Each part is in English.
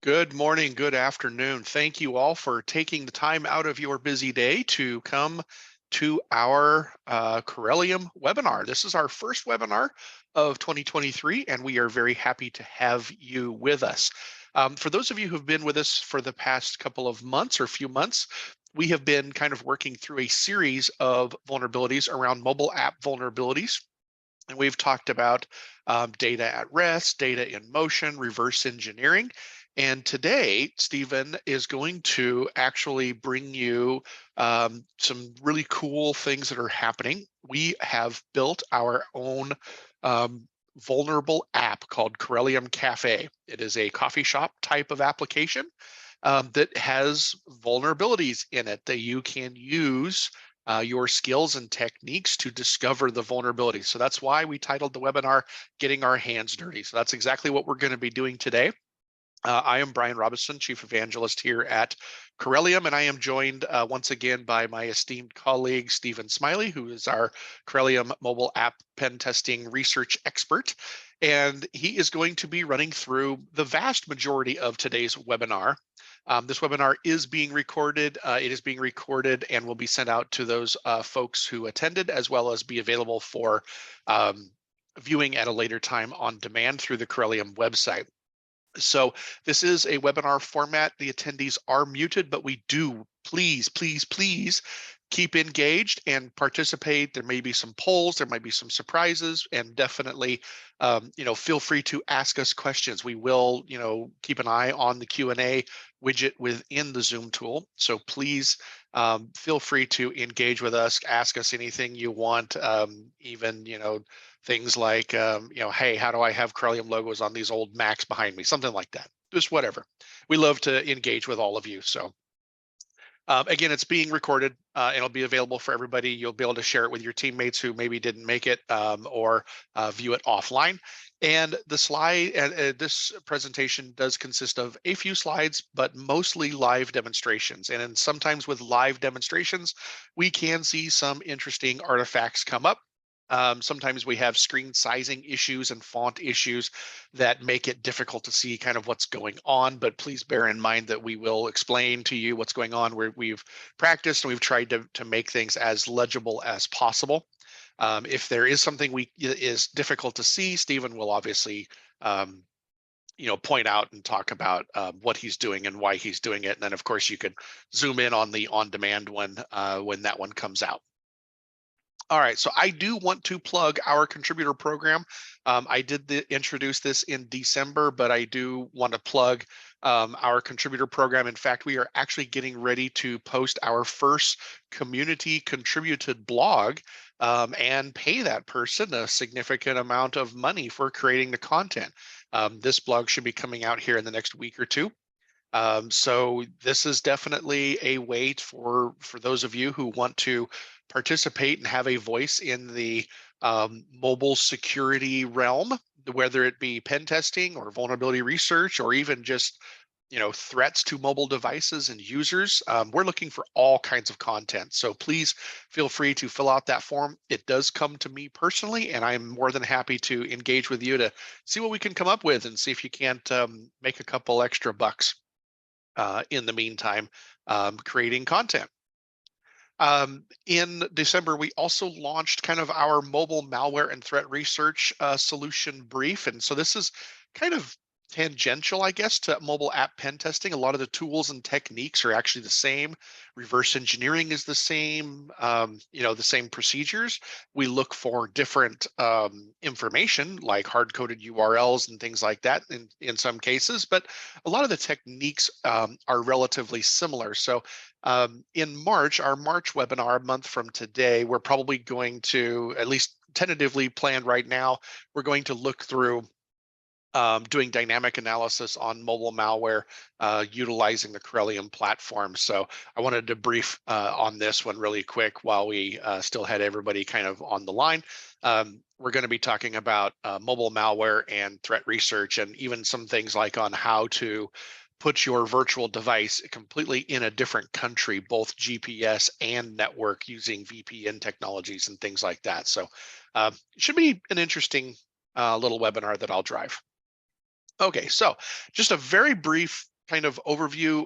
Good morning, good afternoon. Thank you all for taking the time out of your busy day to come to our Corellium webinar. This is our first webinar of 2023, and we are very happy to have you with us. For those of you who've been with us for the past couple of months or few months, we have been kind of working through a series of vulnerabilities around mobile app vulnerabilities. And we've talked about data at rest, data in motion, reverse engineering. And today, Stephen is going to actually bring you some really cool things that are happening. We have built our own vulnerable app called Corellium Cafe. It is a coffee shop type of application that has vulnerabilities in it that you can use your skills and techniques to discover the vulnerabilities. So that's why we titled the webinar, Getting Our Hands Dirty. So that's exactly what we're going to be doing today. I am Brian Robison, Chief Evangelist here at Corellium, and I am joined once again by my esteemed colleague, Stephen Smiley, who is our Corellium mobile app pen testing research expert. And he is going to be running through the vast majority of today's webinar. This webinar is being recorded. It is being recorded and will be sent out to those folks who attended, as well as be available for viewing at a later time on demand through the Corellium website. So this is a webinar format. The attendees are muted, but we do please keep engaged and participate. There may be some polls, there might be some surprises, and definitely, feel free to ask us questions. We will, keep an eye on the Q&A widget within the Zoom tool. So please feel free to engage with us, ask us anything you want, even, things like, hey, how do I have Corellium logos on these old Macs behind me? Something like that, just whatever. We love to engage with all of you. So again, it's being recorded and it'll be available for everybody. You'll be able to share it with your teammates who maybe didn't make it or view it offline. And the slide, this presentation does consist of a few slides, but mostly live demonstrations. And sometimes with live demonstrations, we can see some interesting artifacts come up. Sometimes we have screen sizing issues and font issues that make it difficult to see kind of what's going on, but please bear in mind that we will explain to you what's going on. We've practiced and we've tried to make things as legible as possible. If there is something is difficult to see, Stephen will obviously point out and talk about what he's doing and why he's doing it. And then of course you could zoom in on the on-demand one when that one comes out. All right, so I do want to plug our contributor program. I did introduce this in December, but I do want to plug our contributor program. In fact, we are actually getting ready to post our first community contributed blog and pay that person a significant amount of money for creating the content. This blog should be coming out here in the next week or two. So this is definitely a way for those of you who want to participate and have a voice in the mobile security realm, whether it be pen testing or vulnerability research or even just threats to mobile devices and users. We're looking for all kinds of content. So please feel free to fill out that form. It does come to me personally, and I'm more than happy to engage with you to see what we can come up with and see if you can't make a couple extra bucks in the meantime, creating content. In December, we also launched kind of our mobile malware and threat research solution brief. And so this is kind of tangential, I guess, to mobile app pen testing. A lot of the tools and techniques are actually the same. Reverse engineering is the same, the same procedures. We look for different information like hard-coded URLs and things like that in some cases, but a lot of the techniques are relatively similar. So in March, our March webinar, a month from today, we're probably going to, at least tentatively planned right now, we're going to look through doing dynamic analysis on mobile malware utilizing the Corellium platform. So I wanted to brief on this one really quick while we still had everybody kind of on the line. We're going to be talking about mobile malware and threat research, and even some things like on how to put your virtual device completely in a different country, both GPS and network, using VPN technologies and things like that. So it should be an interesting little webinar that I'll drive. Okay, so just a very brief kind of overview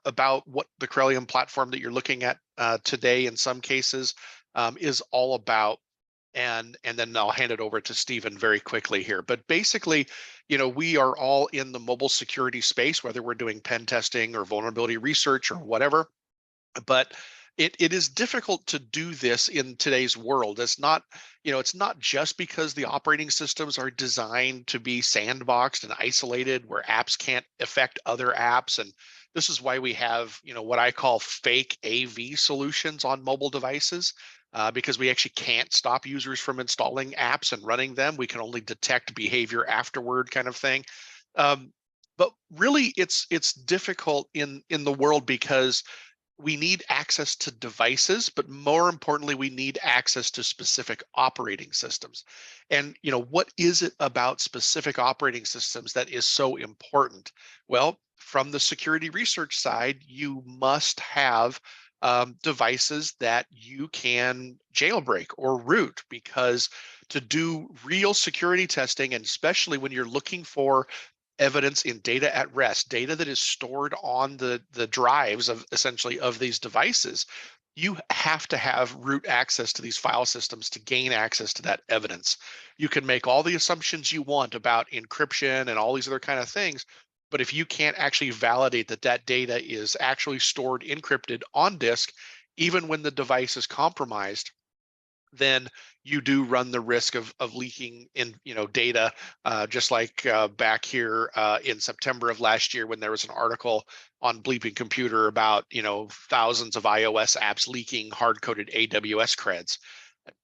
about what the Corellium platform that you're looking at today in some cases is all about. And then I'll hand it over to Stephen very quickly here. But basically, we are all in the mobile security space, whether we're doing pen testing or vulnerability research or whatever. But it is difficult to do this in today's world. It's not, it's not just because the operating systems are designed to be sandboxed and isolated where apps can't affect other apps. And this is why we have, what I call fake AV solutions on mobile devices, because we actually can't stop users from installing apps and running them. We can only detect behavior afterward, kind of thing. But really, it's difficult in the world because we need access to devices, but more importantly, we need access to specific operating systems. And what is it about specific operating systems that is so important? Well, from the security research side, you must have devices that you can jailbreak or root, because to do real security testing, and especially when you're looking for evidence in data at rest, data that is stored on the drives of essentially of these devices, you have to have root access to these file systems to gain access to that evidence. You can make all the assumptions you want about encryption and all these other kind of things, but if you can't actually validate that that data is actually stored encrypted on disk, even when the device is compromised, then you do run the risk of leaking in data, just like back here in September of last year when there was an article on Bleeping Computer about thousands of iOS apps leaking hard-coded AWS creds.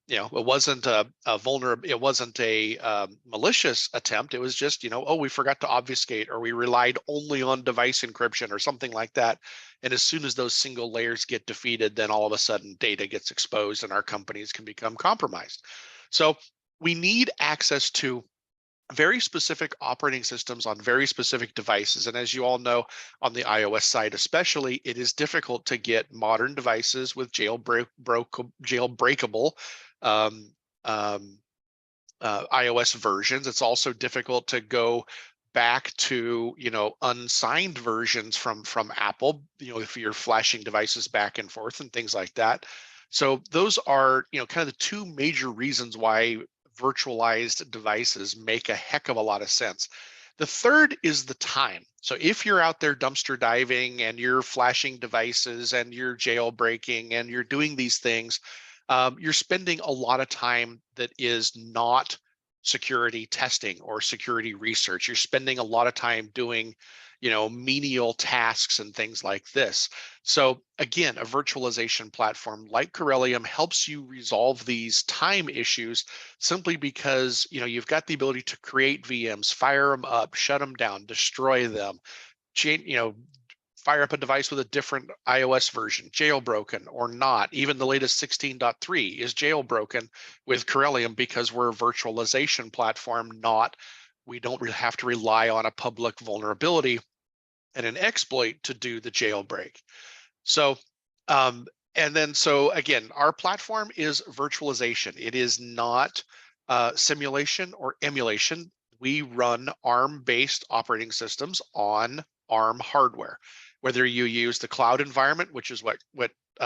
It wasn't a vulnerable, it wasn't a malicious attempt. It was just, oh, we forgot to obfuscate, or we relied only on device encryption or something like that. And as soon as those single layers get defeated, then all of a sudden data gets exposed and our companies can become compromised. So we need access to very specific operating systems on very specific devices. And as you all know, on the iOS side especially, it is difficult to get modern devices with jailbreakable um, iOS versions. It's also difficult to go back to unsigned versions from Apple, if you're flashing devices back and forth and things like that. So those are kind of the two major reasons why virtualized devices make a heck of a lot of sense. The third is the time. So if you're out there dumpster diving and you're flashing devices and you're jailbreaking and you're doing these things, you're spending a lot of time that is not security testing or security research. You're spending a lot of time doing menial tasks and things like this. So again, a virtualization platform like Corellium helps you resolve these time issues simply because you've got the ability to create VMs, fire them up, shut them down, destroy them, change, fire up a device with a different iOS version, jailbroken or not. Even the latest 16.3 is jailbroken with Corellium because we're a virtualization platform, we don't really have to rely on a public vulnerability and an exploit to do the jailbreak. So, so again, our platform is virtualization. It is not simulation or emulation. We run ARM-based operating systems on ARM hardware. Whether you use the cloud environment, which is what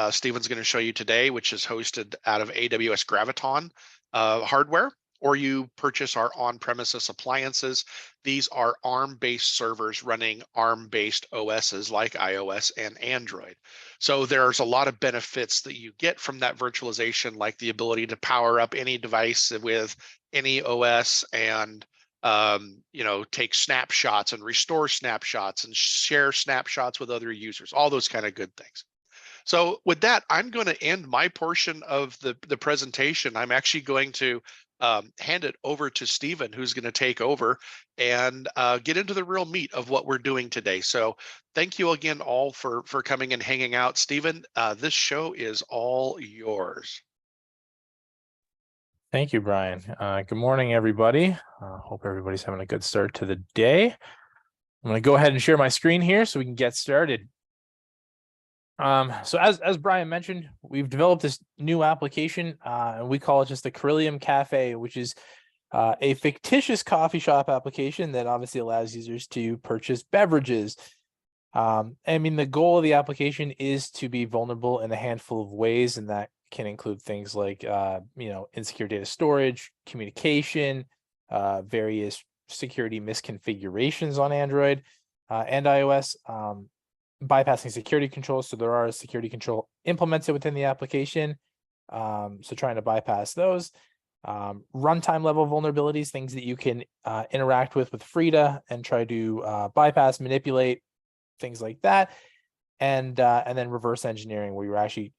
Stephen's going to show you today, which is hosted out of AWS Graviton hardware, or you purchase our on-premises appliances. These are ARM-based servers running ARM-based OSs like iOS and Android. So there's a lot of benefits that you get from that virtualization, like the ability to power up any device with any OS and take snapshots and restore snapshots and share snapshots with other users, all those kind of good things. So with that, I'm going to end my portion of the presentation. I'm actually going to hand it over to Stephen, who's going to take over and get into the real meat of what we're doing today. So thank you again all for coming and hanging out. Stephen, this show is all yours. Thank you, Brian. Good morning, everybody. Hope everybody's having a good start to the day. I'm going to go ahead and share my screen here so we can get started. So as Brian mentioned, we've developed this new application, and we call it just the Corellium Cafe, which is a fictitious coffee shop application that obviously allows users to purchase beverages. I mean, the goal of the application is to be vulnerable in a handful of ways, and that can include things like, insecure data storage, communication, various security misconfigurations on Android and iOS, bypassing security controls. So there are a security control implemented within the application. So trying to bypass those. Runtime level vulnerabilities, things that you can interact with Frida and try to bypass, manipulate, things like that. And then reverse engineering, where you're actually,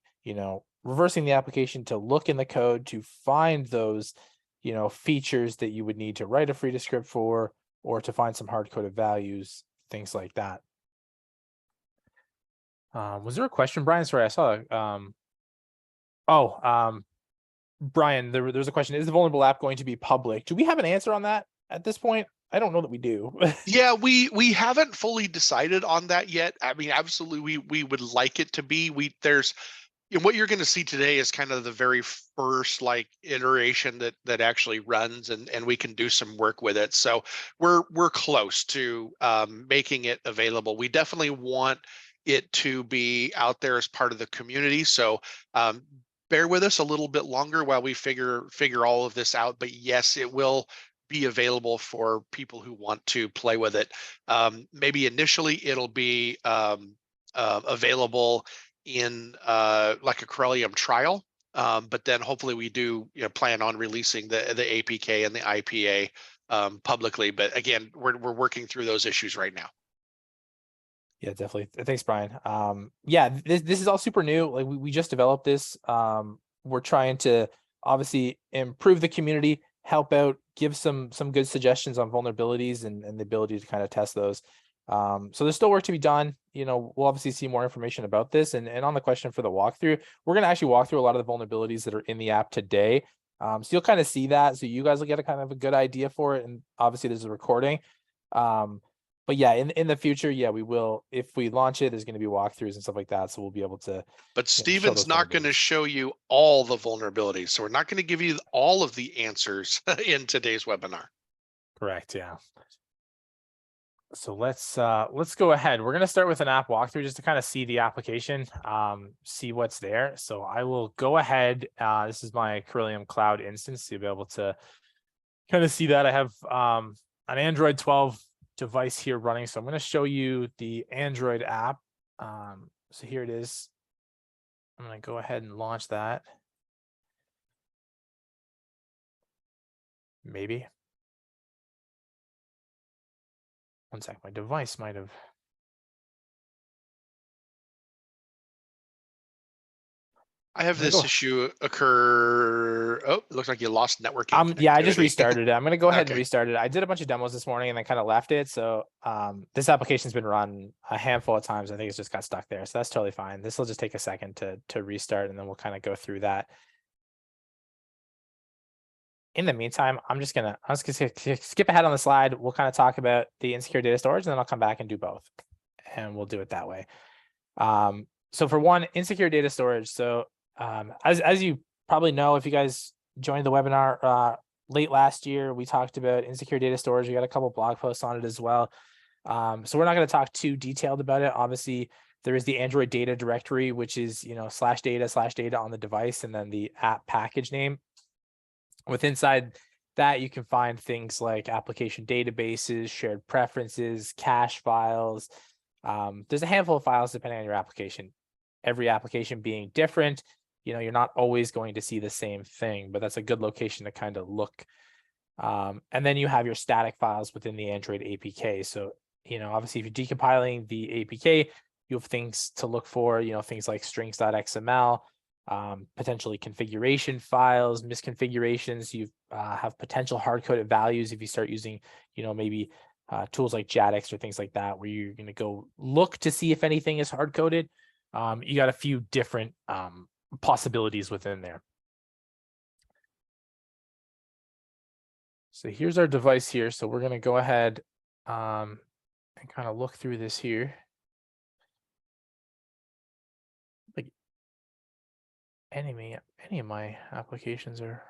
reversing the application to look in the code to find those, features that you would need to write a Frida script for, or to find some hard-coded values, things like that. Was there a question, Brian? Sorry, I saw. Brian, there's a question. Is the vulnerable app going to be public? Do we have an answer on that at this point? I don't know that we do. Yeah, we haven't fully decided on that yet. I mean, absolutely, we would like it to be. There's what you're going to see today is kind of the very first like iteration that actually runs, and we can do some work with it. So we're close to making it available. We definitely want it to be out there as part of the community. So bear with us a little bit longer while we figure all of this out. But yes, it will be available for people who want to play with it. Maybe initially it'll be available in like a Corellium trial, but then hopefully we do plan on releasing the APK and the IPA publicly. But again, we're working through those issues right now. Yeah, definitely. Thanks, Brian. Yeah, this is all super new. Like we just developed this. We're trying to obviously improve the community, help out, give some good suggestions on vulnerabilities and the ability to kind of test those. So there's still work to be done. We'll obviously see more information about this. And on the question for the walkthrough, we're going to actually walk through a lot of the vulnerabilities that are in the app today. So you'll kind of see that. So you guys will get a kind of a good idea for it. And obviously there's a recording. But yeah, in the future, yeah, we will. If we launch it, there's going to be walkthroughs and stuff like that. So we'll be able to. But show Steven's those not going to vulnerabilities. show you all the vulnerabilities. So we're not going to give you all of the answers in today's webinar. Correct. Yeah. So let's go ahead. We're going to start with an app walkthrough just to kind of see the application, see what's there. So I will go ahead. This is my Corellium Cloud instance. So you'll be able to kind of see that. I have an Android 12 device here running. So I'm going to show you the Android app. So here it is. I'm going to go ahead and launch that. Maybe. One sec, my device might have. I have this issue occur. Oh, it looks like you lost networking Yeah, I just connectivity. restarted it. I'm going to go ahead and Okay. restart it. I did a bunch of demos this morning and then kind of left it. So this application's been run a handful of times. I think it's just got stuck there. So that's totally fine. This will just take a second to restart, and then we'll kind of go through that. In the meantime, I'm just gonna skip ahead on the slide. We'll kind of talk about the insecure data storage, and then I'll come back and do both, and we'll do it that way. So for one, insecure data storage. So as you probably know, if you guys joined the webinar late last year, we talked about insecure data storage. We got a couple blog posts on it as well. So we're not going to talk too detailed about it. Obviously, there is the Android data directory, which is /data on the device, and then the app package name. With inside that, you can find things like application databases, shared preferences, cache files. There's a handful of files depending on your application. Every application being different, you're not always going to see the same thing, but that's a good location to kind of look. And then you have your static files within the Android APK. So, obviously, if you're decompiling the APK, you have things to look for, things like strings.xml, potentially configuration files, misconfigurations. You have potential hard-coded values if you start using, maybe tools like JADX or things like that, where you're going to go look to see if anything is hard-coded. You got a few different possibilities within there. So here's our device here. So we're going to go ahead and kind of look through this here. Like any of my applications are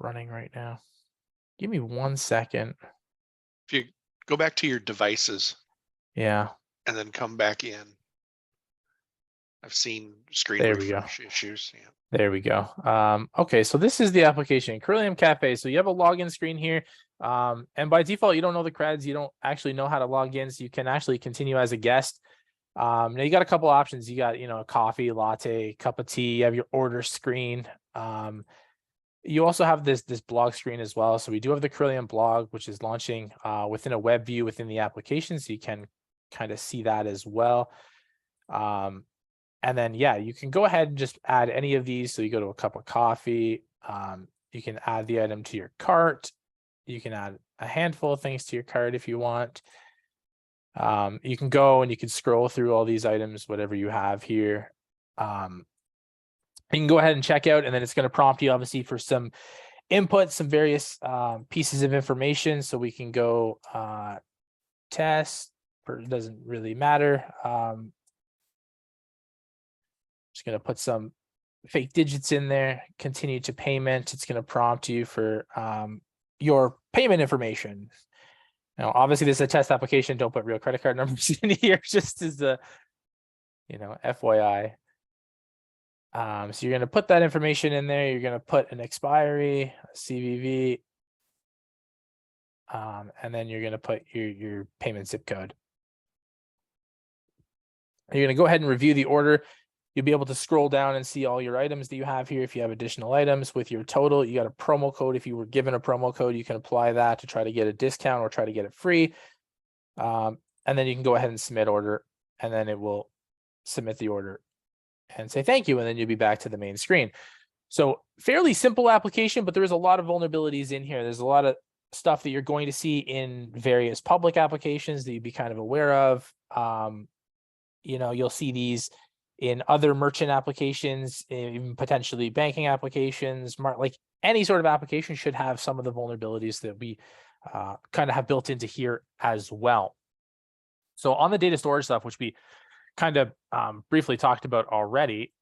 running right now. Give me 1 second. If you go back to your devices. Yeah, and then come back in. I've seen screen there we go. refresh issues. Yeah. There we go. Okay, so this is the application, Corellium Cafe. So you have a login screen here. And by default, you don't know the creds. You don't actually know how to log in. So you can actually continue as a guest. Now you got a couple options. You got, a coffee, latte, cup of tea. You have your order screen. You also have this blog screen as well. So we do have the Corellium blog, which is launching within a web view within the application. So you can kind of see that as well. And then, yeah, you can go ahead and just add any of these. So you go to a cup of coffee. You can add the item to your cart. You can add a handful of things to your cart if you want. You can go and you can scroll through all these items, whatever you have here. You can go ahead and check out, and then it's going to prompt you obviously for some input, some various pieces of information. So we can go test, it doesn't really matter. Just going to put some fake digits in there, continue to payment. It's going to prompt you for your payment information. Now, obviously, this is a test application. Don't put real credit card numbers in here, just as a, FYI. So you're going to put that information in there. You're going to put an expiry, a CVV, and then you're going to put your payment zip code. You're going to go ahead and review the order. You'll be able to scroll down and see all your items that you have here. If you have additional items with your total, you got a promo code. If you were given a promo code, you can apply that to try to get a discount or try to get it free. And then you can go ahead and submit order, and then it will submit the order and say thank you, and then you'll be back to the main screen. So fairly simple application, but there is a lot of vulnerabilities in here. There's a lot of stuff that you're going to see in various public applications that you'd be kind of aware of. You'll see these in other merchant applications, even potentially banking applications, like any sort of application should have some of the vulnerabilities that we kind of have built into here as well. So on the data storage stuff, which we kind of briefly talked about already,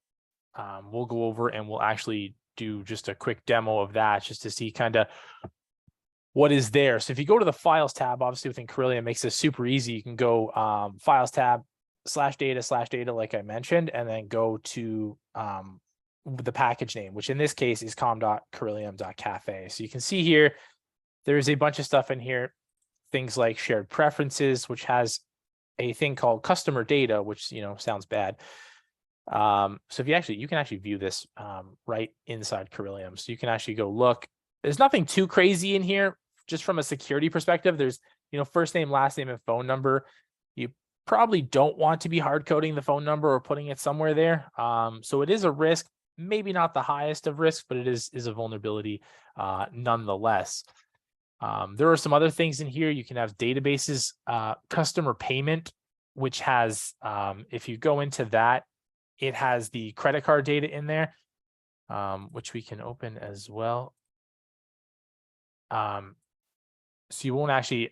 we'll go over and we'll actually do just a quick demo of that just to see kind of what is there. So if you go to the files tab, obviously within Corellium, it makes this super easy. You can go files tab, /data, like I mentioned, and then go to the package name, which in this case is com.corellium.cafe. So you can see here, there's a bunch of stuff in here, things like shared preferences, which has a thing called customer data, which, sounds bad. So if you can actually view this right inside Corellium. So you can actually go look. There's nothing too crazy in here, just from a security perspective. There's, first name, last name, and phone number. You probably don't want to be hard coding the phone number or putting it somewhere there. So it is a risk, maybe not the highest of risks, but it is a vulnerability nonetheless. There are some other things in here. You can have databases, customer payment, which has, if you go into that, it has the credit card data in there, which we can open as well. So you won't actually,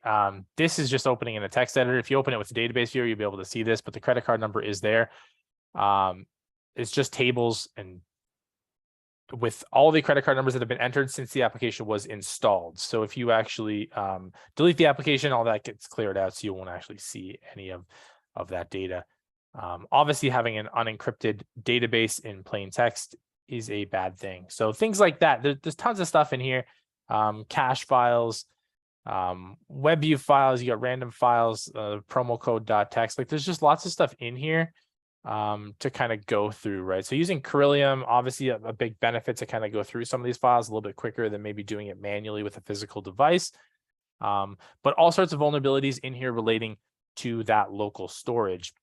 this is just opening in a text editor. If you open it with the database viewer, you'll be able to see this, but the credit card number is there. It's just tables and with all the credit card numbers that have been entered since the application was installed. So if you actually delete the application, all that gets cleared out, so you won't actually see any of that data. Obviously, having an unencrypted database in plain text is a bad thing. So things like that, there's tons of stuff in here. Cache files, web view files, you got random files, promo code.txt. Like there's just lots of stuff in here to kind of go through, right? So using Corellium, obviously a big benefit to kind of go through some of these files a little bit quicker than maybe doing it manually with a physical device. But all sorts of vulnerabilities in here relating to that local storage.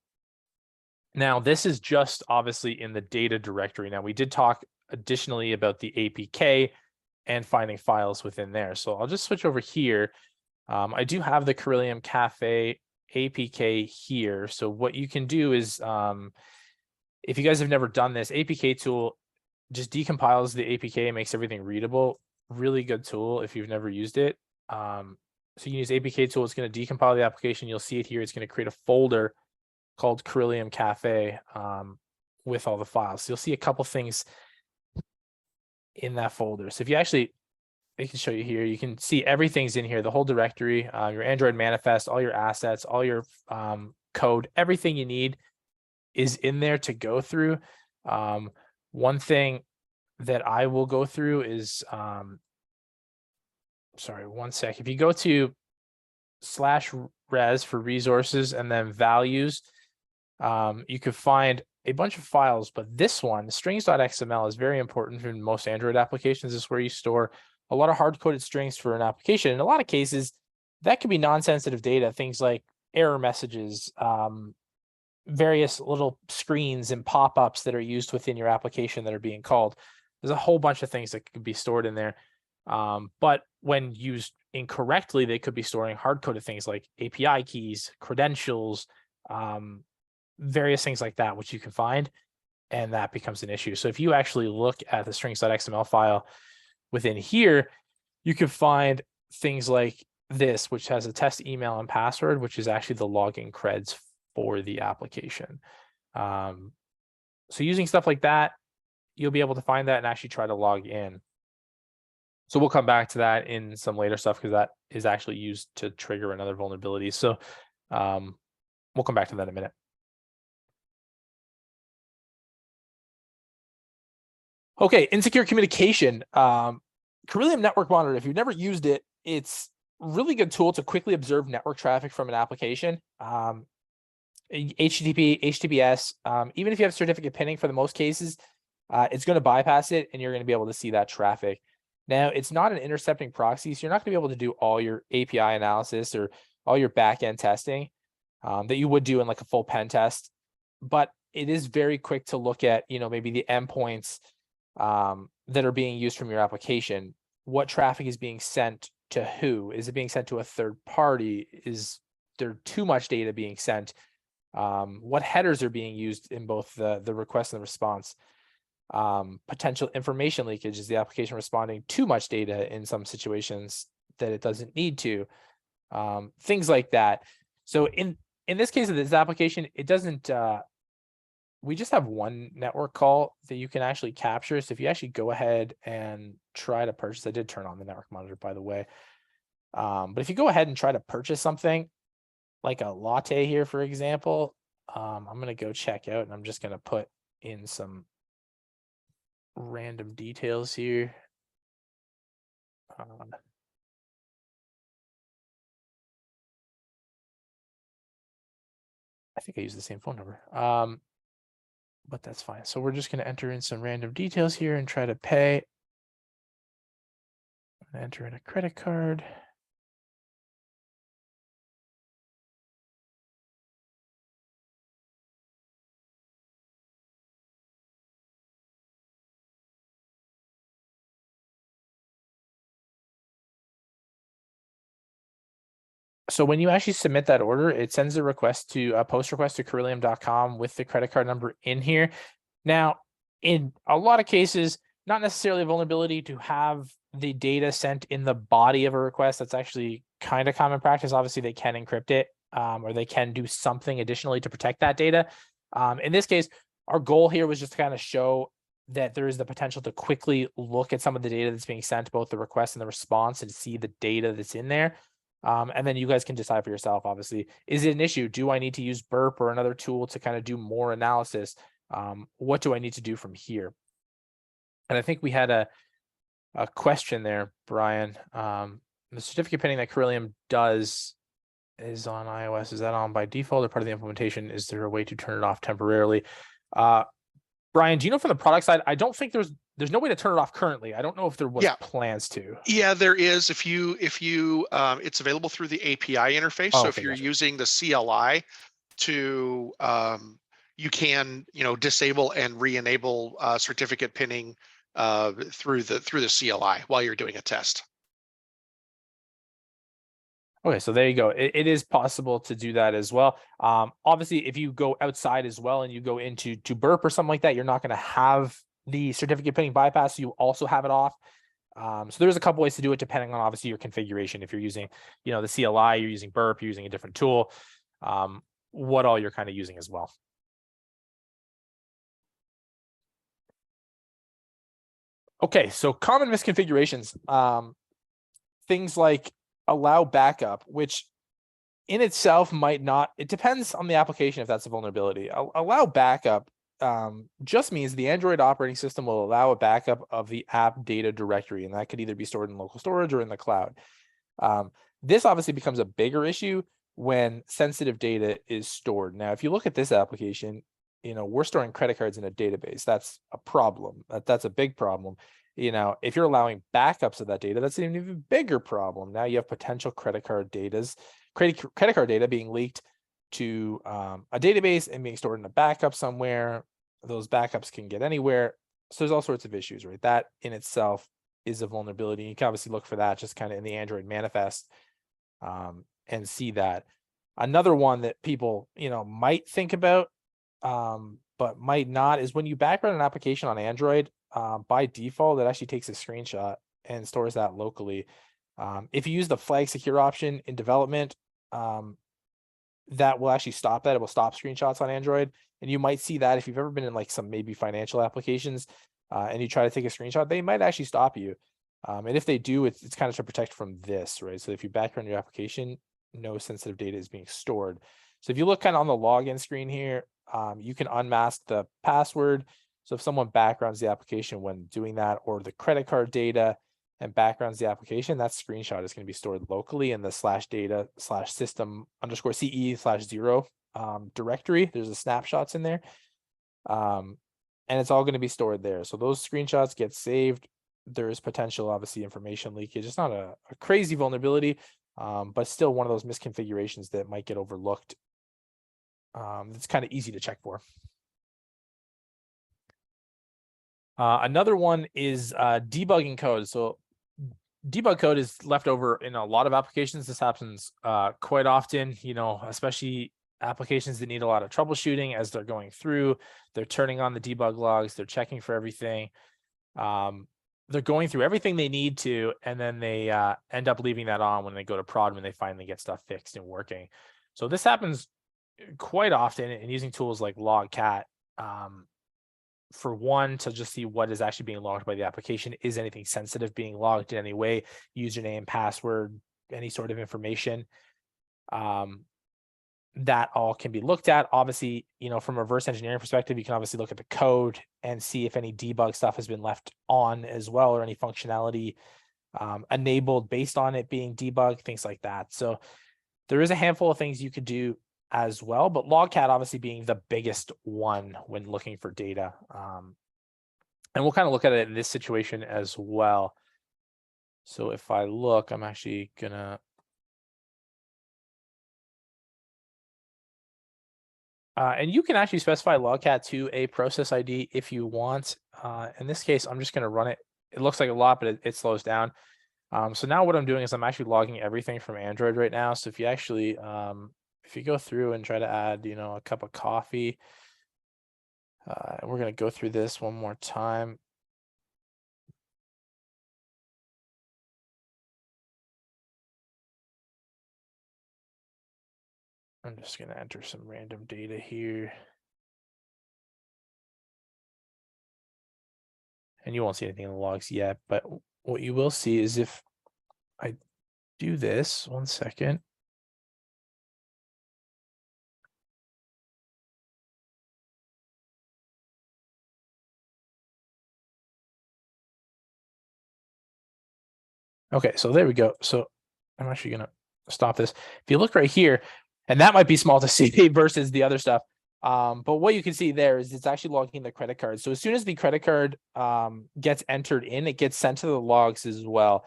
Now, this is just obviously in the data directory. Now, we did talk additionally about the APK and finding files within there. So I'll just switch over here. I do have the Corellium Cafe APK here. So what you can do is, if you guys have never done this, APK tool just decompiles the APK, makes everything readable. Really good tool if you've never used it. So you can use APK tool. It's going to decompile the application. You'll see it here. It's going to create a folder called Corellium Cafe with all the files. So you'll see a couple things in that folder. So if I can show you here. You can see everything's in here, the whole directory, your Android manifest, all your assets, all your code, everything you need is in there to go through. One thing that I will go through is, sorry, one sec. If you go to /res for resources and then values, you could find a bunch of files, but this one, strings.xml, is very important in most Android applications. This is where you store a lot of hard-coded strings for an application. In a lot of cases, that can be non-sensitive data, things like error messages, various little screens and pop-ups that are used within your application that are being called. There's a whole bunch of things that could be stored in there. But when used incorrectly, they could be storing hard-coded things like API keys, credentials, various things like that, which you can find, and that becomes an issue. So if you actually look at the strings.xml file within here, you can find things like this, which has a test email and password, which is actually the login creds for the application. So using stuff like that, you'll be able to find that and actually try to log in. So we'll come back to that in some later stuff because that is actually used to trigger another vulnerability. So we'll come back to that in a minute. Okay, insecure communication. Corellium Network Monitor, if you've never used it, it's a really good tool to quickly observe network traffic from an application. HTTP, HTTPS, even if you have certificate pinning for the most cases, it's going to bypass it and you're going to be able to see that traffic. Now, it's not an intercepting proxy, so you're not going to be able to do all your API analysis or all your backend testing that you would do in like a full pen test. But it is very quick to look at, maybe the endpoints that are being used from your application. What traffic is being sent to who? Is it being sent to a third party? Is there too much data being sent? What headers are being used in both the request and the response? Potential information leakage. Is the application responding too much data in some situations that it doesn't need to? Things like that. So in this case of this application, it doesn't, we just have one network call that you can actually capture. So if you actually go ahead and try to purchase, I did turn on the network monitor, by the way. But if you go ahead and try to purchase something like a latte here, for example, I'm going to go check out and I'm just going to put in some random details here. I think I use the same phone number, but that's fine. So we're just going to enter in some random details here and try to pay. I'm going to enter in a credit card. So when you actually submit that order, it sends a request to a post request to Corellium.com with the credit card number in here. Now, in a lot of cases, not necessarily a vulnerability to have the data sent in the body of a request. That's actually kind of common practice. Obviously, they can encrypt it or they can do something additionally to protect that data. In this case, our goal here was just to kind of show that there is the potential to quickly look at some of the data that's being sent, both the request and the response, and see the data that's in there. And then you guys can decide for yourself, obviously, is it an issue? Do I need to use Burp or another tool to kind of do more analysis? What do I need to do from here? And I think we had a question there, Brian. The certificate pinning that Corellium does is on iOS. Is that on by default or part of the implementation? Is there a way to turn it off temporarily? Brian, do you know from the product side? I don't think there's no way to turn it off currently. I don't know if there was plans to. Yeah, there is. If you it's available through the API interface. So if you're using the CLI to you can disable and re-enable certificate pinning through the CLI while you're doing a test. Okay, so there you go. It is possible to do that as well. Obviously, if you go outside as well and you go into Burp or something like that, you're not going to have the certificate pinning bypass. So you also have it off. So there's a couple ways to do it depending on obviously your configuration. If you're using, the CLI, you're using Burp, you're using a different tool, what all you're kind of using as well. Okay, so common misconfigurations. things like allow backup, which in itself might not, it depends on the application if that's a vulnerability. Allow backup just means the Android operating system will allow a backup of the app data directory, and that could either be stored in local storage or in the cloud. This obviously becomes a bigger issue when sensitive data is stored. Now, if you look at this application, we're storing credit cards in a database. That's a problem. That's a big problem. If you're allowing backups of that data, that's an even bigger problem. Now you have potential credit card card data being leaked to a database and being stored in a backup somewhere. Those backups can get anywhere. So there's all sorts of issues, right? That in itself is a vulnerability. You can obviously look for that just kind of in the Android manifest and see that. Another one that people, might think about, but might not, is when you background an application on Android, by default, it actually takes a screenshot and stores that locally. If you use the flag secure option in development, that will actually stop that. It will stop screenshots on Android. And you might see that if you've ever been in like some maybe financial applications and you try to take a screenshot, they might actually stop you. And if they do, it's kind of to protect from this, right? So if you background your application, no sensitive data is being stored. So if you look kind of on the login screen here, you can unmask the password. So if someone backgrounds the application when doing that, or the credit card data and backgrounds the application, that screenshot is going to be stored locally in the /data/system_CE/0 directory. There's the snapshots in there. And it's all going to be stored there. So those screenshots get saved. There is potential, obviously, information leakage. It's not a crazy vulnerability, but still one of those misconfigurations that might get overlooked. It's kind of easy to check for. Another one is debugging code. So debug code is left over in a lot of applications. This happens quite often, especially applications that need a lot of troubleshooting as they're going through. They're turning on the debug logs. They're checking for everything. They're going through everything they need to, and then they end up leaving that on when they go to prod, when they finally get stuff fixed and working. So this happens quite often, and using tools like logcat, for one, to just see what is actually being logged by the application. Is anything sensitive being logged in any way? Username, password, any sort of information. That all can be looked at. Obviously, from a reverse engineering perspective, you can obviously look at the code and see if any debug stuff has been left on as well, or any functionality enabled based on it being debugged, things like that. So there is a handful of things you could do as well, but logcat obviously being the biggest one when looking for data. And we'll kind of look at it in this situation as well. So if I look, I'm actually gonna and you can actually specify logcat to a process ID if you want. In this case, I'm just going to run it. It looks like a lot, but it slows down. So now what I'm doing is I'm actually logging everything from Android right now. So if you actually, if you go through and try to add, a cup of coffee, we're going to go through this one more time. I'm just going to enter some random data here. And you won't see anything in the logs yet, but what you will see is if I do this, 1 second. Okay, so there we go. So I'm actually going to stop this. If you look right here, and that might be small to see versus the other stuff. But what you can see there is it's actually logging the credit card. So as soon as the credit card gets entered in, it gets sent to the logs as well.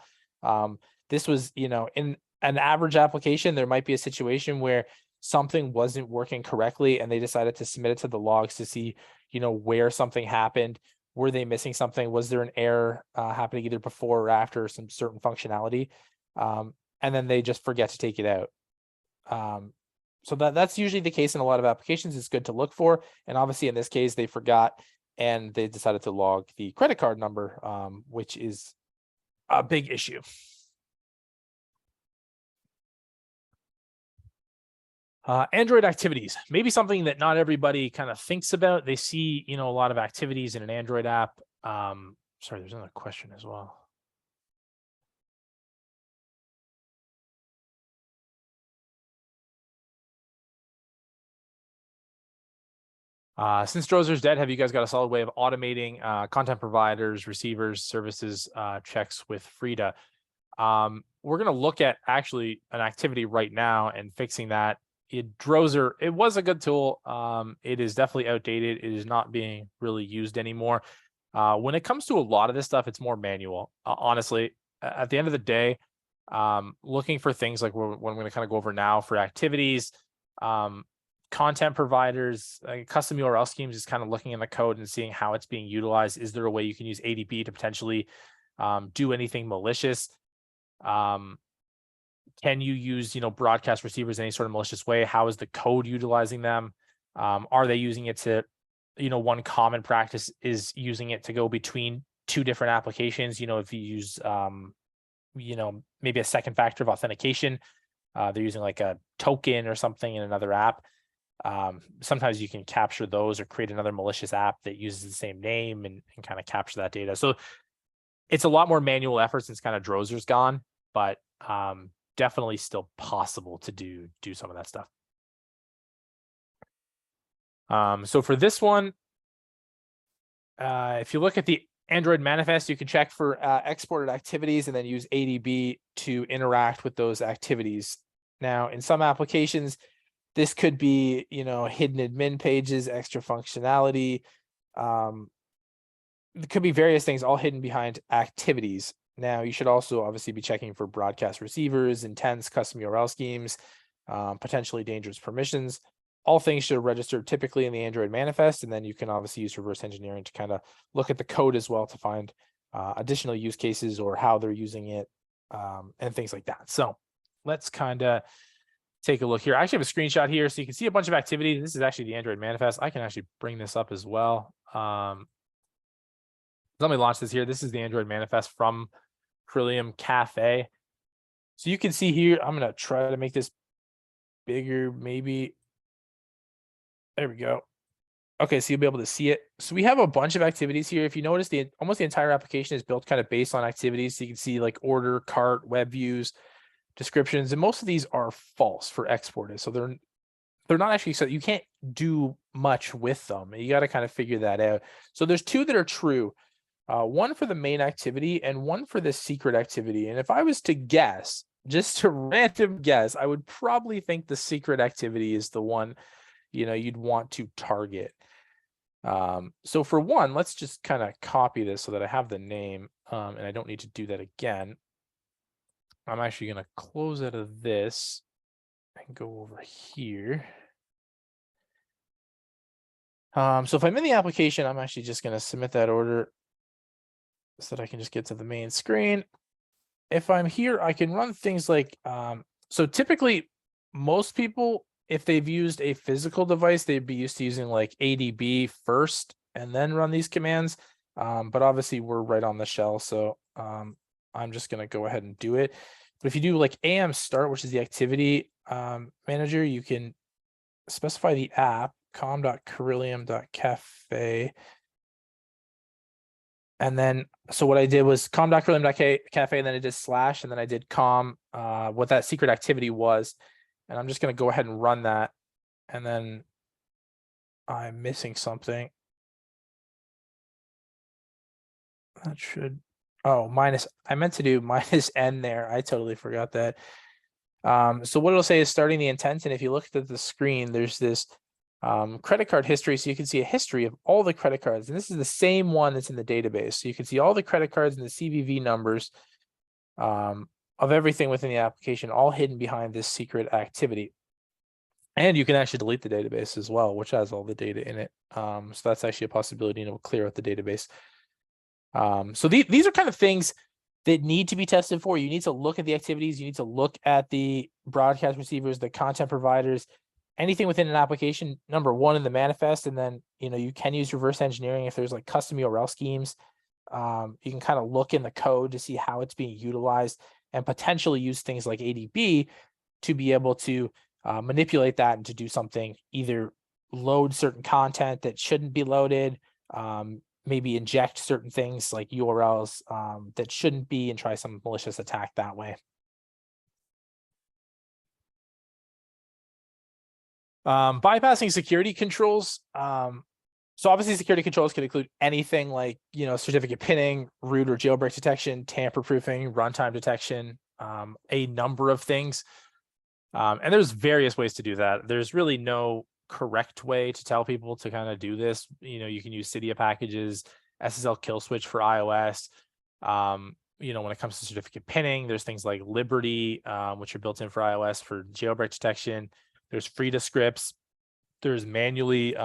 This was, in an average application, there might be a situation where something wasn't working correctly and they decided to submit it to the logs to see, where something happened. Were they missing something? Was there an error happening either before or after some certain functionality? And then they just forget to take it out. So that's usually the case in a lot of applications. It's good to look for. And obviously in this case, they forgot and they decided to log the credit card number, which is a big issue. Android activities, maybe something that not everybody kind of thinks about. They see, a lot of activities in an Android app. Sorry, there's another question as well. Since Drozer's dead, have you guys got a solid way of automating content providers, receivers, services checks with Frida? We're going to look at actually an activity right now and fixing that. Drozer, it was a good tool. It is definitely outdated. It is not being really used anymore. When it comes to a lot of this stuff, it's more manual. Honestly, at the end of the day, looking for things like what I'm going to kind of go over now for activities, content providers, custom URL schemes is kind of looking in the code and seeing how it's being utilized. Is there a way you can use ADB to potentially do anything malicious? Can you use, broadcast receivers in any sort of malicious way? How is the code utilizing them? Are they using it to, one common practice is using it to go between two different applications. If you use, maybe a second factor of authentication, they're using like a token or something in another app. Sometimes you can capture those or create another malicious app that uses the same name and kind of capture that data. So it's a lot more manual effort since kind of Drozer's gone, but definitely still possible to do some of that stuff. So for this one, if you look at the Android manifest, you can check for exported activities and then use ADB to interact with those activities. Now, in some applications, this could be, hidden admin pages, extra functionality. It could be various things all hidden behind activities. Now, you should also obviously be checking for broadcast receivers, intents, custom URL schemes, potentially dangerous permissions. All things should register typically in the Android manifest, and then you can obviously use reverse engineering to kind of look at the code as well to find additional use cases or how they're using it and things like that. So let's kind of take a look here. I actually have a screenshot here so you can see a bunch of activities. This is actually the Android manifest. I can actually bring this up as well. Let me launch this here. This is the Android manifest from Corellium Cafe. So you can see here, I'm going to try to make this bigger, maybe. There we go. Okay, so you'll be able to see it. So we have a bunch of activities here. If you notice, almost the entire application is built kind of based on activities. So you can see like order, cart, web views, descriptions, and most of these are false for exported. So they're not actually, so you can't do much with them. You got to kind of figure that out. So there's two that are true. One for the main activity and one for the secret activity. And if I was to guess, just to random guess, I would probably think the secret activity is the one, you'd want to target. So for one, let's just kind of copy this so that I have the name and I don't need to do that again. I'm actually going to close out of this and go over here. So if I'm in the application, I'm actually just going to submit that order so that I can just get to the main screen. If I'm here, I can run things like, so typically most people, if they've used a physical device, they'd be used to using like ADB first and then run these commands. But obviously we're right on the shell. So I'm just going to go ahead and do it. But if you do like AM start, which is the activity manager, you can specify the app com.corellium.cafe. And then, so what I did was com.corellium.cafe, and then I did / and then I did com, what that secret activity was. And I'm just going to go ahead and run that. And then I'm missing something. That should, oh, I meant to do -n there. I totally forgot that. So what it'll say is starting the intent. And if you look at the screen, there's this credit card history. So you can see a history of all the credit cards. And this is the same one that's in the database. So you can see all the credit cards and the CVV numbers of everything within the application, all hidden behind this secret activity. And you can actually delete the database as well, which has all the data in it. So that's actually a possibility, and it will clear out the database. So these are kind of things that need to be tested for. You need to look at the activities. You need to look at the broadcast receivers, the content providers, anything within an application, number one in the manifest. And then, you can use reverse engineering if there's like custom URL schemes. You can kind of look in the code to see how it's being utilized and potentially use things like ADB to be able to manipulate that and to do something, either load certain content that shouldn't be loaded, maybe inject certain things like URLs that shouldn't be, and try some malicious attack that way. Bypassing security controls. So obviously security controls can include anything like, certificate pinning, root or jailbreak detection, tamper proofing, runtime detection, a number of things. And there's various ways to do that. There's really no correct way to tell people to kind of do this. You can use Cydia packages, SSL kill switch for iOS. When it comes to certificate pinning, there's things like Liberty, which are built in for iOS for jailbreak detection. There's Frida scripts. There's manually,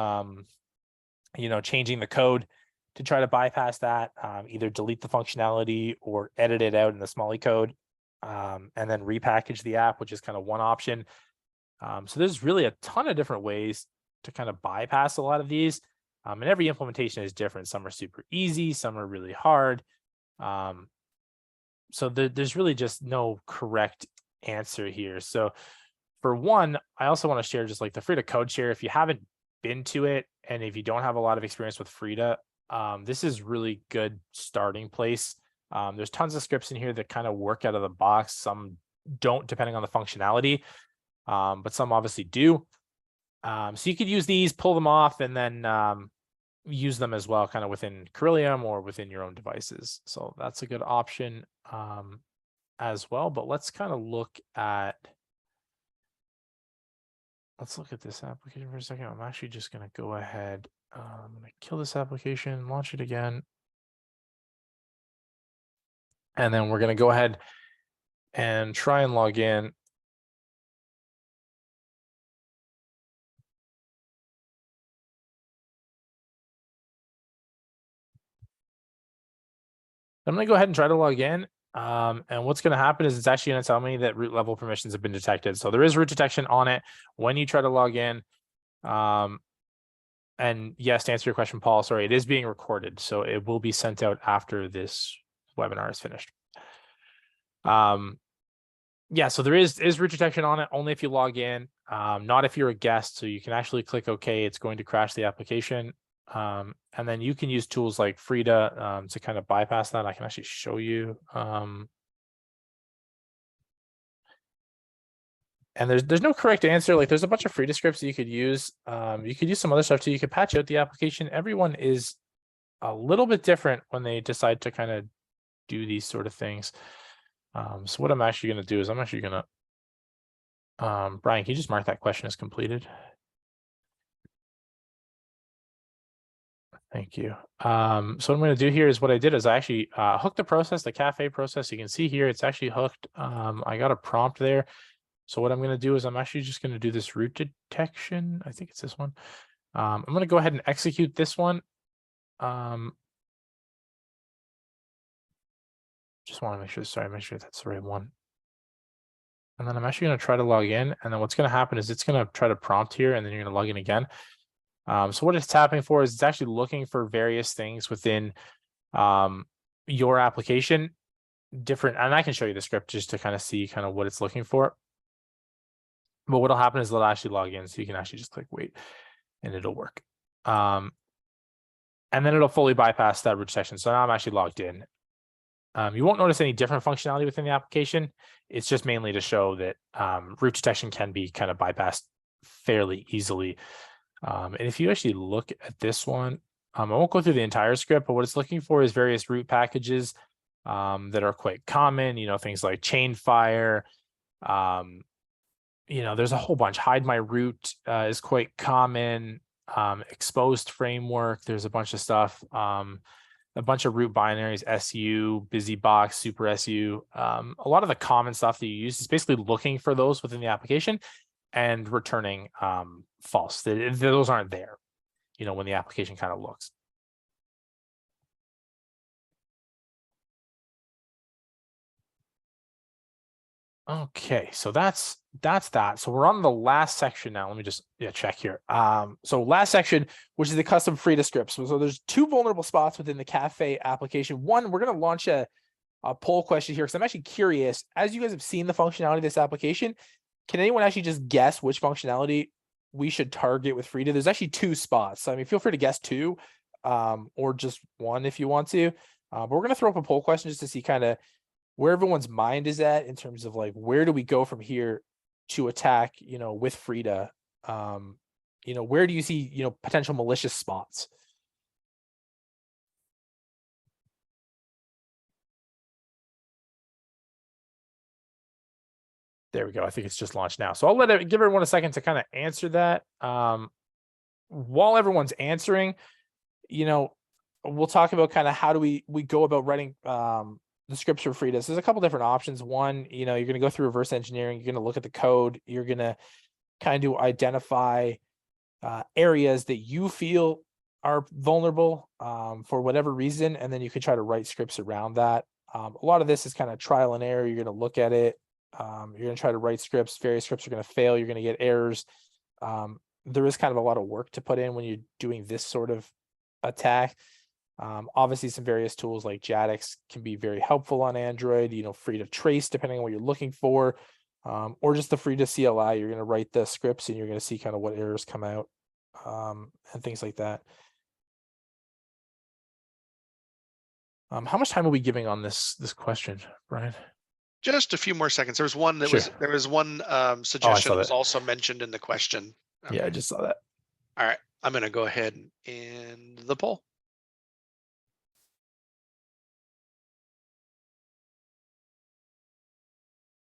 changing the code to try to bypass that, either delete the functionality or edit it out in the Smiley code, and then repackage the app, which is kind of one option. So there's really a ton of different ways to kind of bypass a lot of these. And every implementation is different. Some are super easy, some are really hard. So there's really just no correct answer here. So for one, I also want to share just like the Frida code share. If you haven't been to it, and if you don't have a lot of experience with Frida, this is really good starting place. There's tons of scripts in here that kind of work out of the box. Some don't, depending on the functionality, but some obviously do. So you could use these, pull them off, and then use them as well, kind of within Corellium or within your own devices. So that's a good option as well. But let's kind of look at this application for a second. I'm actually just going to go ahead. I'm going to kill this application, launch it again. And then we're going to go ahead and try and log in. I'm going to go ahead and try to log in. And what's going to happen is it's actually going to tell me that root level permissions have been detected. So there is root detection on it when you try to log in. And yes, to answer your question, Paul, sorry, it is being recorded. So it will be sent out after this webinar is finished. Yeah, so there is root detection on it only if you log in, not if you're a guest. So you can actually click OK. It's going to crash the application. And then you can use tools like Frida to kind of bypass that. I can actually show you. And there's no correct answer. Like there's a bunch of Frida scripts that you could use. You could use some other stuff too. You could patch out the application. Everyone is a little bit different when they decide to kind of do these sort of things. So what I'm actually going to do is I'm actually going to, Brian, can you just mark that question as completed? Thank you. So what I'm going to do here is what I did is I actually hooked the process, the cafe process. You can see here, it's actually hooked. I got a prompt there. So what I'm going to do is I'm actually just going to do this root detection. I think it's this one. I'm going to go ahead and execute this one. Just want to make sure that's the right one. And then I'm actually going to try to log in. And then what's going to happen is it's going to try to prompt here, and then you're going to log in again. So what it's tapping for is it's actually looking for various things within your application, different, and I can show you the script just to kind of see kind of what it's looking for. But what'll happen is it'll actually log in, so you can actually just click wait, and it'll work. And then it'll fully bypass that root detection. So now I'm actually logged in. You won't notice any different functionality within the application. It's just mainly to show that root detection can be kind of bypassed fairly easily. And if you actually look at this one, I won't go through the entire script, but what it's looking for is various root packages that are quite common, things like chainfire. There's a whole bunch. Hide my root is quite common. Exposed framework, there's a bunch of stuff. A bunch of root binaries, SU, busybox, super SU. A lot of the common stuff that you use is basically looking for those within the application and returning false. Those aren't there, when the application kind of looks. Okay, so that's that. So we're on the last section now. Let me just check here. So last section, which is the custom Frida scripts. So there's two vulnerable spots within the Cafe application. One, we're going to launch a poll question here because I'm actually curious. As you guys have seen the functionality of this application, can anyone actually just guess which functionality we should target with Frida? There's actually two spots. So, I mean, feel free to guess two, or just one if you want to. But we're going to throw up a poll question just to see kind of where everyone's mind is at in terms of like, where do we go from here to attack, with Frida Where do you see, potential malicious spots? There we go. I think it's just launched now. So I'll give everyone a second to kind of answer that. While everyone's answering, we'll talk about kind of how do we go about writing the scripts for Frida. So there's a couple different options. One, you're going to go through reverse engineering. You're going to look at the code. You're going to kind of identify areas that you feel are vulnerable for whatever reason, and then you can try to write scripts around that. A lot of this is kind of trial and error. You're going to look at it. You're going to try to write scripts. Various scripts are going to fail. You're going to get errors. There is kind of a lot of work to put in when you're doing this sort of attack. Obviously, some various tools like JADX can be very helpful on Android. Frida trace, depending on what you're looking for, or just the Frida CLI. You're going to write the scripts and you're going to see kind of what errors come out and things like that. How much time are we giving on this question, Brian? Just a few more seconds. There was one that Sure. there was one suggestion that was also mentioned in the question. Yeah, I just saw that. All right, I'm going to go ahead and end the poll.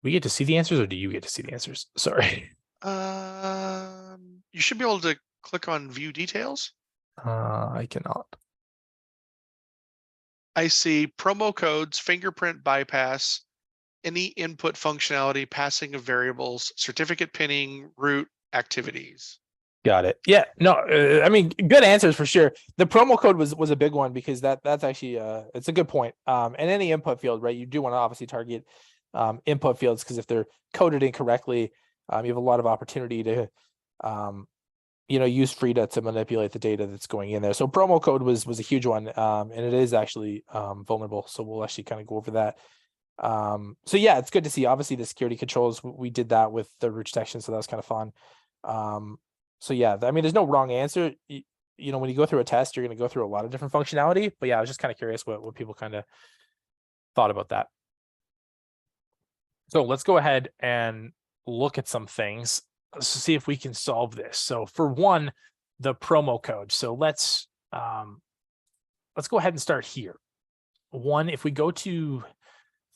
We get to see the answers, or do you get to see the answers? Sorry. You should be able to click on view details. I cannot. I see promo codes, fingerprint bypass, any input functionality, passing of variables, certificate pinning, root activities. Got it. Yeah, no, I mean, good answers for sure. The promo code was a big one because that's actually it's a good point. And any input field, right? You do want to obviously target input fields, because if they're coded incorrectly, you have a lot of opportunity to use Frida to manipulate the data that's going in there. So promo code was a huge one, and it is actually vulnerable. So we'll actually kind of go over that. So yeah, it's good to see. Obviously, the security controls, we did that with the root detection, so that was kind of fun. So yeah, I mean, there's no wrong answer. When you go through a test, you're going to go through a lot of different functionality. But yeah, I was just kind of curious what people kind of thought about that. So let's go ahead and look at some things to see if we can solve this. So for one, the promo code. So let's go ahead and start here. One, if we go to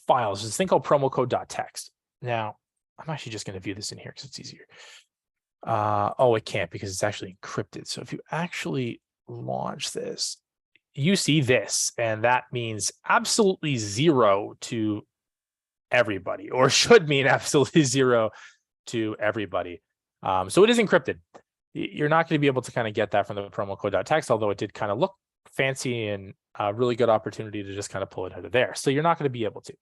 files, there's this thing called promo code.txt. Now, I'm actually just going to view this in here because it's easier. Oh, it can't because it's actually encrypted. So if you actually launch this, you see this, and that means absolutely zero to everybody, or should mean absolutely zero to everybody. So it is encrypted. You're not going to be able to kind of get that from the promo code.txt, although it did kind of look fancy and a really good opportunity to just kind of pull it out of there. So you're not going to be able to.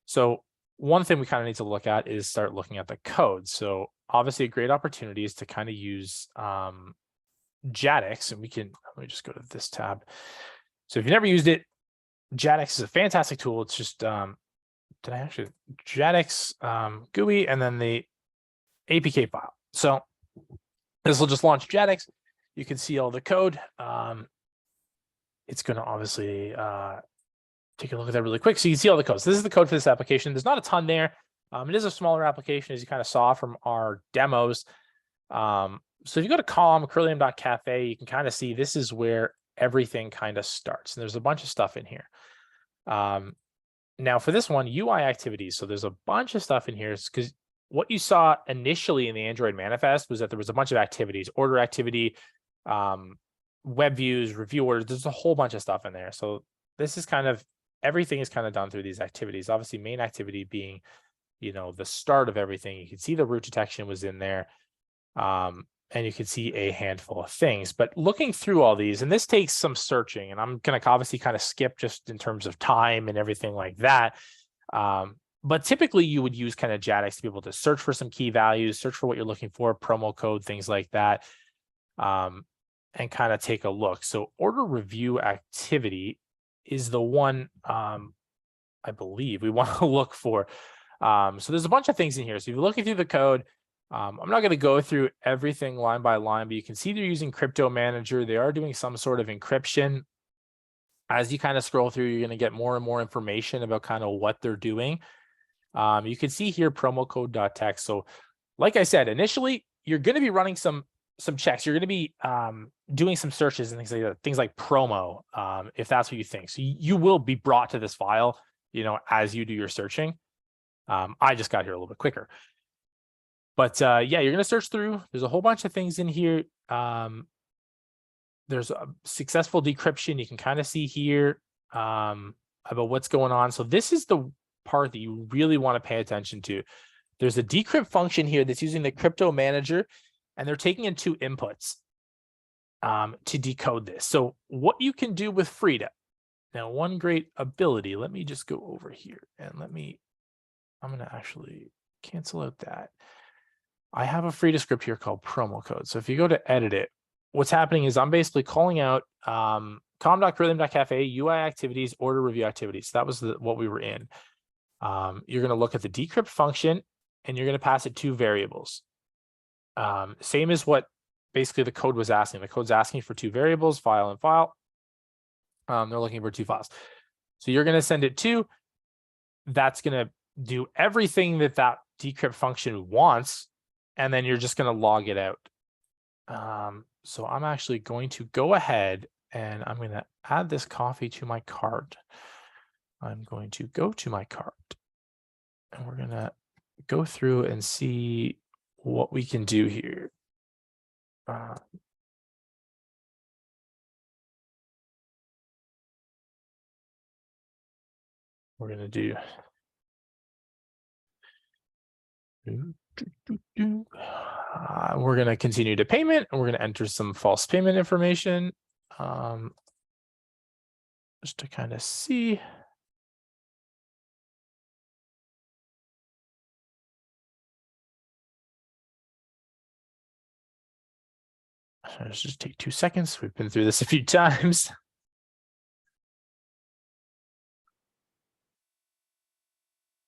So one thing we kind of need to look at is start looking at the code. So obviously a great opportunity is to kind of use JADX, and let me just go to this tab. So if you've never used it, JADX is a fantastic tool. It's just, JADX GUI and then the APK file. So this will just launch JADX. You can see all the code. It's going to obviously take a look at that really quick. So you can see all the code. So this is the code for this application. There's not a ton there. It is a smaller application, as you kind of saw from our demos. So if you go to Corellium.cafe, you can kind of see this is where everything kind of starts. And there's a bunch of stuff in here. Now for this one, UI activities. So there's a bunch of stuff in here because what you saw initially in the Android manifest was that there was a bunch of activities, order activity, web views, review orders. There's a whole bunch of stuff in there. So this is kind of, everything is kind of done through these activities. Obviously, main activity being, the start of everything. You can see the root detection was in there. And you can see a handful of things. But looking through all these, and this takes some searching, and I'm going to obviously kind of skip just in terms of time and everything like that. But typically you would use kind of JADX to be able to search for some key values, search for what you're looking for, promo code, things like that, and kind of take a look. So order review activity is the one I believe we want to look for. So there's a bunch of things in here. So if you're looking through the code, I'm not going to go through everything line by line, but you can see they're using Crypto Manager. They are doing some sort of encryption. As you kind of scroll through, you're going to get more and more information about kind of what they're doing. You can see here promo code.txt. So like I said, initially, you're going to be running some checks. You're going to be doing some searches and things like that, things like promo, if that's what you think. So you will be brought to this file, as you do your searching. I just got here a little bit quicker. But yeah, you're going to search through. There's a whole bunch of things in here. There's a successful decryption. You can kind of see here about what's going on. So this is the part that you really want to pay attention to. There's a decrypt function here that's using the crypto manager, and they're taking in 2 inputs to decode this. So what you can do with Frida. Now, one great ability, let me just go over here and I'm going to actually cancel out that. I have a Frida script here called promo code. So if you go to edit it, what's happening is I'm basically calling out com.corellium.cafe, UI activities, order review activities. That was what we were in. You're going to look at the decrypt function, and you're going to pass it 2 variables. Same as what basically the code was asking. The code's asking for 2 variables, file and file. They're looking for 2 files. So you're going to send it to, that's going to do everything that decrypt function wants, and then you're just going to log it out. So I'm actually going to go ahead and I'm going to add this coffee to my cart. I'm going to go to my cart, and we're going to go through and see what we can do here. We're going to do we're going to continue to payment, and we're going to enter some false payment information just to kind of see. Let's just take 2 seconds. We've been through this a few times.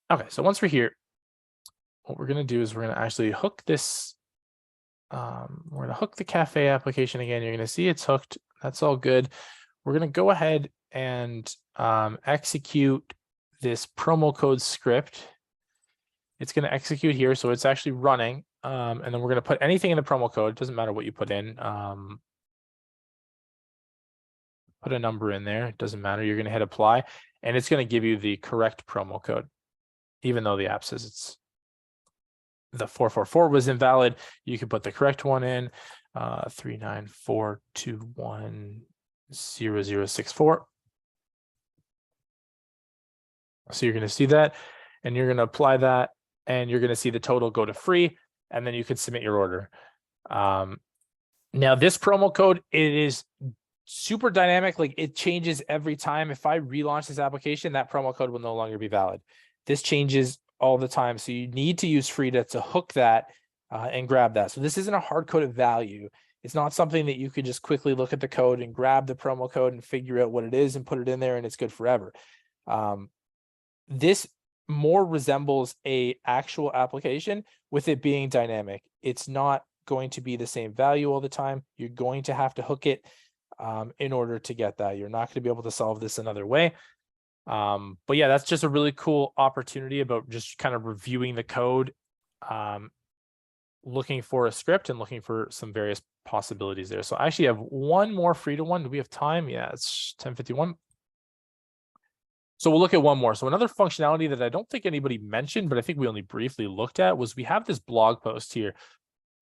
Okay, so once we're here, what we're going to do is we're going to actually hook this. We're going to hook the cafe application again. You're going to see it's hooked. That's all good. We're going to go ahead and execute this promo code script. It's going to execute here, so it's actually running. And then we're going to put anything in the promo code. It doesn't matter what you put in. Put a number in there. It doesn't matter. You're going to hit apply, and it's going to give you the correct promo code, even though the app says it's the 444 was invalid. You can put the correct one in, 394210064. So you're going to see that, and you're going to apply that, and you're going to see the total go to free, and then you can submit your order. Now this promo code, it is super dynamic. Like, it changes every time. If I relaunch this application, that promo code will no longer be valid. This changes all the time. So you need to use Frida to hook that and grab that. So this isn't a hard-coded value. It's not something that you could just quickly look at the code and grab the promo code and figure out what it is and put it in there and it's good forever. This more resembles a actual application with it being dynamic. It's not going to be the same value all the time. You're going to have to hook it in order to get that. You're not going to be able to solve this another way. But yeah, that's just a really cool opportunity about just kind of reviewing the code, looking for a script and looking for some various possibilities there. So I actually have one more Frida one. Do we have time? Yeah, it's 10:51. So we'll look at one more. So another functionality that I don't think anybody mentioned, but I think we only briefly looked at, was we have this blog post here.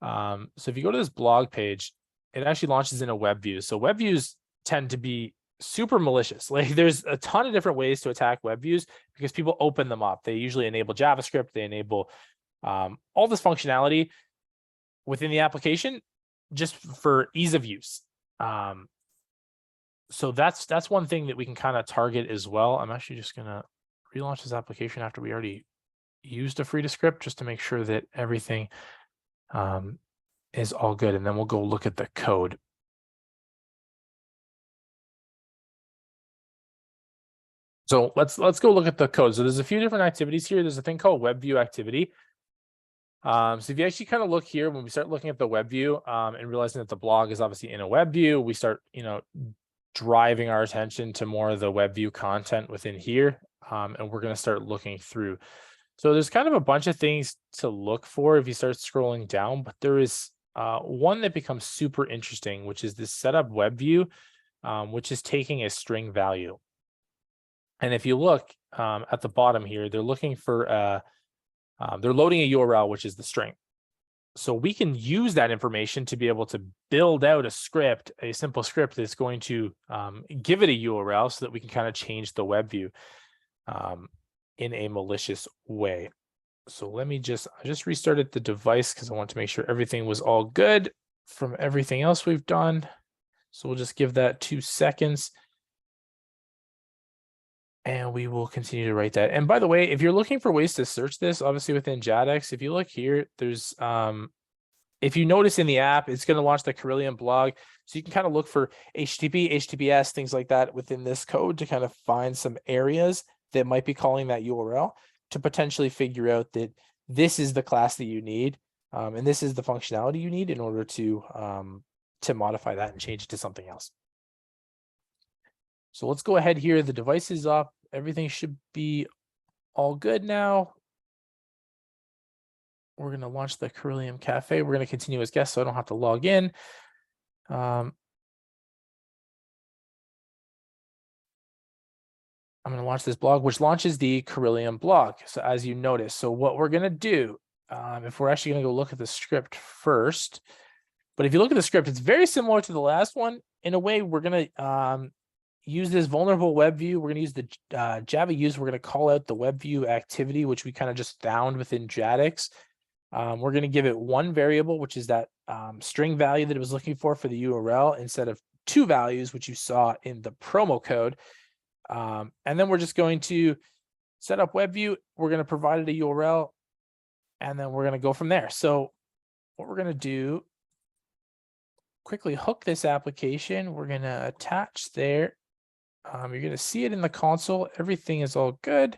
So if you go to this blog page, it actually launches in a web view. So web views tend to be super malicious. Like, there's a ton of different ways to attack web views because people open them up. They usually enable JavaScript. They enable all this functionality within the application just for ease of use. So that's one thing that we can kind of target as well. I'm actually just going to relaunch this application after we already used a Frida script just to make sure that everything is all good. And then we'll go look at the code. So let's go look at the code. So there's a few different activities here. There's a thing called web view activity. So if you actually kind of look here, when we start looking at the web view and realizing that the blog is obviously in a web view, we start, driving our attention to more of the web view content within here. And we're going to start looking through. So there's kind of a bunch of things to look for if you start scrolling down, but there is one that becomes super interesting, which is this setup web view, which is taking a string value. And if you look at the bottom here, they're looking for they're loading a URL, which is the string. So we can use that information to be able to build out a script, a simple script that's going to give it a URL so that we can kind of change the web view in a malicious way. So I just restarted the device because I want to make sure everything was all good from everything else we've done. So we'll just give that 2 seconds. And we will continue to write that. And by the way, if you're looking for ways to search this, obviously within JADX, if you look here, there's, if you notice in the app, it's going to launch the Corellium blog. So you can kind of look for HTTP, HTTPS, things like that within this code to kind of find some areas that might be calling that URL to potentially figure out that this is the class that you need. And this is the functionality you need in order to modify that and change it to something else. So let's go ahead here. The device is up. Everything should be all good now. We're going to launch the Corellium Cafe. We're going to continue as guests so I don't have to log in. I'm going to launch this blog, which launches the Corellium blog. So as you notice, so what we're going to do, if we're actually going to go look at the script first, but if you look at the script, it's very similar to the last one. In a way, we're going to use this vulnerable web view. We're going to use the Java use. We're going to call out the web view activity, which we kind of just found within JADX. We're going to give it one variable, which is that string value that it was looking for the URL instead of 2 values, which you saw in the promo code. And then we're just going to set up web view. We're going to provide it a URL, and then we're going to go from there. So what we're going to do, quickly hook this application. We're going to attach there. You're going to see it in the console. Everything is all good.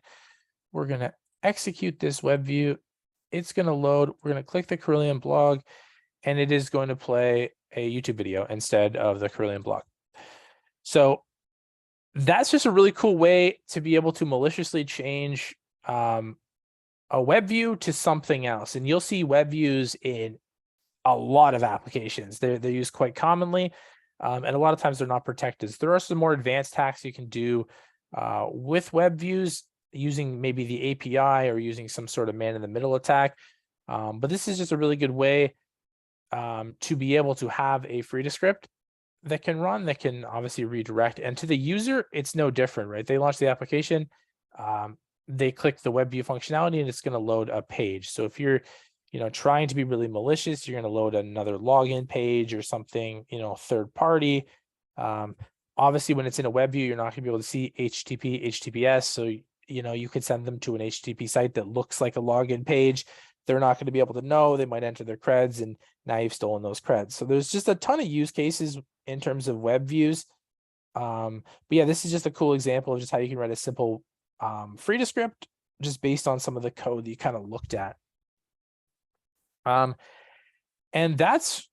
We're going to execute this web view. It's going to load. We're going to click the Corellium blog, and it is going to play a YouTube video instead of the Corellium blog. So that's just a really cool way to be able to maliciously change a web view to something else. And you'll see web views in a lot of applications. They're used quite commonly. And a lot of times they're not protected. So there are some more advanced hacks you can do with web views using maybe the API or using some sort of man-in-the-middle attack. But this is just a really good way to be able to have a Frida script that can run, that can obviously redirect. And to the user, it's no different, right? They launch the application, they click the web view functionality, and it's going to load a page. So if you're trying to be really malicious, you're going to load another login page or something, third party. Obviously, when it's in a web view, you're not going to be able to see HTTP, HTTPS. So, you could send them to an HTTP site that looks like a login page. They're not going to be able to know. They might enter their creds, and now you've stolen those creds. So there's just a ton of use cases in terms of web views. But yeah, this is just a cool example of just how you can write a simple Frida script just based on some of the code that you kind of looked at. And that's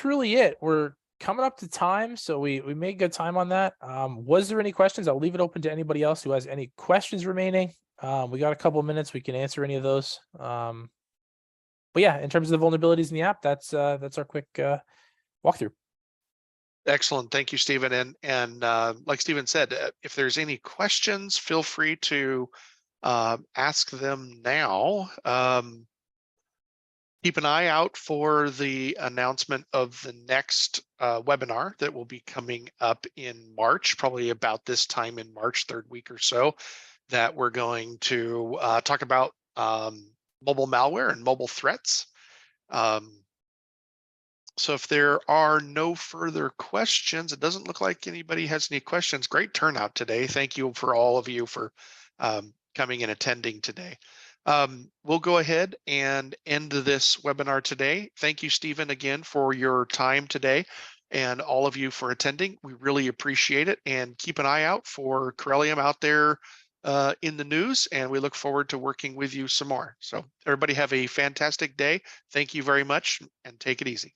really it. We're coming up to time, so we made good time on that. Was there any questions? I'll leave it open to anybody else who has any questions remaining. We got a couple of minutes. We can answer any of those. But yeah, in terms of the vulnerabilities in the app, that's our quick walkthrough. Excellent. Thank you, Stephen. And like Stephen said, if there's any questions, feel free to ask them now. Keep an eye out for the announcement of the next webinar that will be coming up in March, probably about this time in March, 3rd week or so, that we're going to talk about mobile malware and mobile threats. So if there are no further questions, it doesn't look like anybody has any questions. Great turnout today. Thank you for all of you for coming and attending today. We'll go ahead and end this webinar today. Thank you, Stephen, again for your time today, and all of you for attending. We really appreciate it, and keep an eye out for Corellium out there in the news, and we look forward to working with you some more. So everybody have a fantastic day. Thank you very much, and take it easy.